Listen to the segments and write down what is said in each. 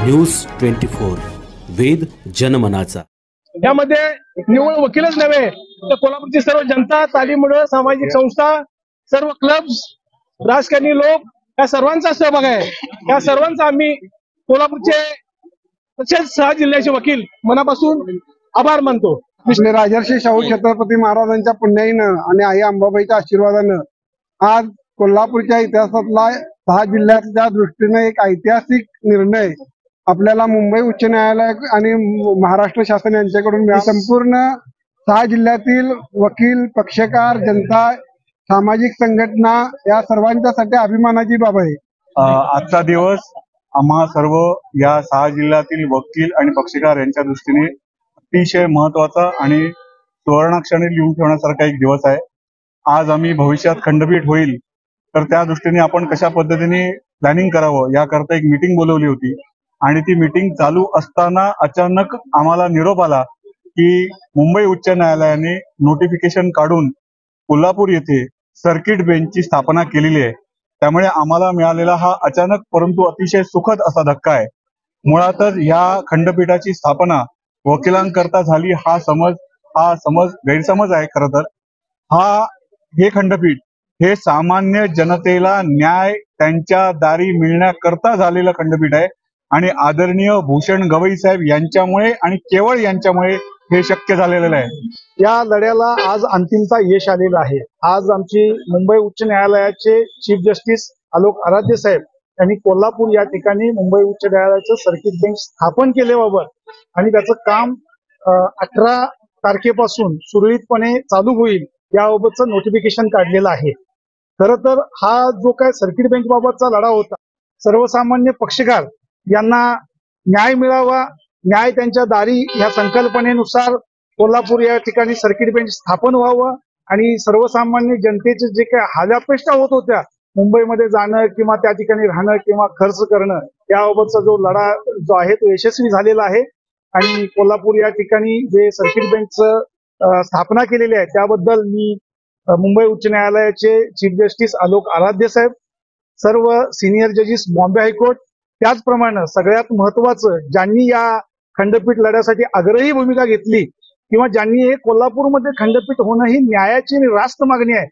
News 24 वेद जनमनाचा। यामध्ये निवड वकीलच नव्हे तर कोल्हापूरची सर्व जनता, तालीममंडळ, सामाजिक संस्था, सर्व क्लब्स, राजकारणी लोक या सर्वांचा सहभाग आहे। या सर्वांचा आम्ही कोल्हापूरचे तसेच 6 जिल्ह्याचे वकील मनापासून आभार मानतो। कृष्ण राजर्षी शाहू छत्रपती महाराजांच्या पुण्याईनं आणि आई अंबाबाईच्या आशीर्वादानं आज कोल्हापूरच्या इतिहासातला 6 जिल्ह्याच्या दृष्टीने एक ऐतिहासिक निर्णय आपल्याला मुंबई उच्च न्यायालय आणि महाराष्ट्र शासन यांच्याकडून मिळाला। संपूर्ण 6 जिल्ह्यातील वकील, पक्षकार, जनता, सामाजिक संघटना या सर्वांच्यासाठी अभिमानाची बाब आहे। आजचा दिवस आम्हा सर्व या 6 जिल्ह्यातील वकील आणि पक्षकार यांच्या दृष्टीने अतिशय महत्वाचा आणि सुवर्णाक्षराने लिहून ठेवण्यासारखा एक दिवस आहे। आज आम्ही भविष्यात खंडपीठ होईल तर त्या दृष्टीने आपण कशा पद्धतीने प्लॅनिंग करावं याकरता एक मीटिंग बोलवली होती आणि ती मीटिंग चालू असताना अचानक आम्हाला निरोप आला की मुंबई उच्च न्यायालयाने नोटिफिकेशन काढून कोल्हापूर येथे सर्किट बेंचची स्थापना केलेली आहे। त्यामुळे आम्हाला मिळालेला हा अचानक परंतु अतिशय सुखद असा धक्का आहे। मुळातच या खंडपीठाची स्थापना वकिलांकरता झाली हा समज गैरसमज आहे। खरं तर हे खंडपीठ हे सामान्य जनतेला न्याय त्यांच्या दारी मिळण्याकरता झालेलं खंडपीठ आहे आणि आदरणीय भूषण गवई साहेब यांच्यामुळे आणि केवळ यांच्यामुळे हे शक्य झालेलं आहे। या लढ्याला आज अंतिमता यश आलेलं आहे। आज आमची मुंबई उच्च न्यायालयाचे चीफ जस्टिस आलोक आराध्य साहेब यांनी कोल्हापूर या ठिकाणी मुंबई उच्च न्यायालयाचं सर्किट बेंच स्थापन केल्याबाबत आणि त्याचं काम 18 तारखेपासून सुरळीतपणे चालू होईल याबाबतचं नोटिफिकेशन काढलेलं आहे। खरं तर हा जो काय सर्किट बेंच बाबतचा लढा होता, सर्वसामान्य पक्षकार यांना न्याय मिळावा, न्याय त्यांच्या दारी या संकल्पनेनुसार कोल्हापूर या ठिकाणी सर्किट बेंच स्थापन व्हावं आणि सर्वसामान्य जनतेचे जे काही हालअपेष्टा होत होत्या मुंबईमध्ये जाणं किंवा त्या ठिकाणी राहणं किंवा खर्च करणं याबाबतचा जो लढा जो आहे तो यशस्वी झालेला आहे आणि कोल्हापूर या ठिकाणी जे सर्किट बेंचचं स्थापना केलेली आहे त्याबद्दल मी मुंबई उच्च न्यायालयाचे चीफ जस्टिस आलोक आराध्य साहेब, सर्व सिनियर जजेस बॉम्बे हायकोर्ट, त्याचप्रमाणे सगळ्यात महत्वाचं ज्यांनी या खंडपीठ लढ्यासाठी आग्रही भूमिका घेतली किंवा ज्यांनी हे कोल्हापूरमध्ये खंडपीठ होणं ही न्यायाची आणि रास्त मागणी आहे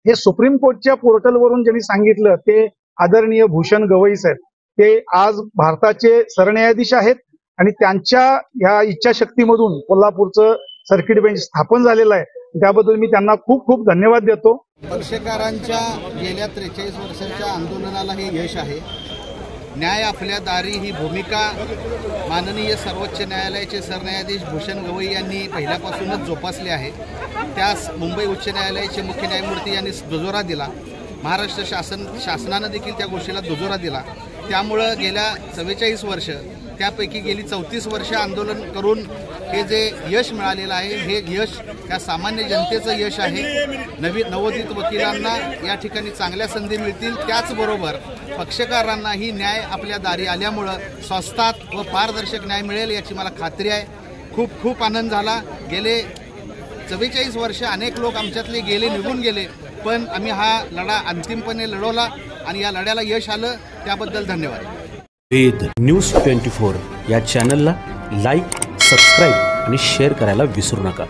हे सुप्रीम कोर्टच्या पोर्टलवरून ज्यांनी सांगितलं ते आदरणीय भूषण गवई साहेब। ते आज भारताचे सरन्यायाधीश आहेत आणि त्यांच्या ह्या इच्छाशक्तीमधून कोल्हापूरचं सर्किट बेंच स्थापन झालेलं आहे। त्याबद्दल मी त्यांना खूप खूप धन्यवाद देतो। पक्षकारांच्या गेल्या 43 वर्षांच्या आंदोलनाला हे यश आहे। न्याय आपल्या दारी ही भूमिका माननीय सर्वोच्च न्यायालयाचे सरन्यायाधीश भूषण गवई यांनी पहिल्यापासूनच जोपासली आहे। त्यास मुंबई उच्च न्यायालयाचे मुख्य न्यायमूर्ती यांनी दुजोरा दिला, महाराष्ट्र शासनानं देखील त्या गोष्टीला दुजोरा दिला। त्यामुळं गेल्या 44 वर्ष त्यापैकी गेली 34 वर्ष आंदोलन करून हे जे यश मिळालेलं आहे हे यश या सामान्य जनतेचं यश आहे। नवोदित वकिलांना या ठिकाणी चांगल्या संधी मिळतील, त्याचबरोबर पक्षकारांनाही न्याय आपल्या दारी आल्यामुळं स्वस्तात व पारदर्शक न्याय मिळेल याची मला खात्री आहे। खूप खूप आनंद झाला। गेले 44 वर्ष अनेक लोक आमच्यातले निघून गेले, पण आम्ही हा लढा अंतिमपणे लढवला आणि या लढ्याला यश आलं, त्याबद्दल धन्यवाद। वेद न्यूज 24 या चॅनलला लाईक, सबस्क्राईब आणि शेअर करायला विसरू नका।